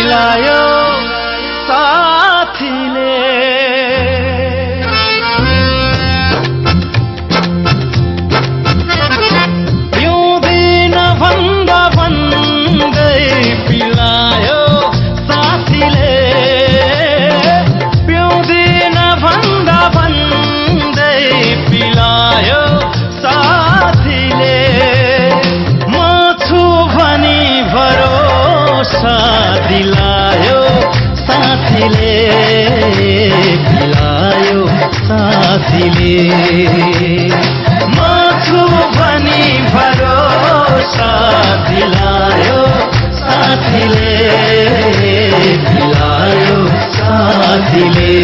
पिलायो साथीले पिउँदिन भन्दा भन्दै पिलायो साथीले पिउँदिन भन्दा भन्दै पिलायो साथीले म छु भनी भरोसा दिलायो साथीले पिलायो साथीले म छु भनी भरोसा दिलायो साथीले पिलायो साथीले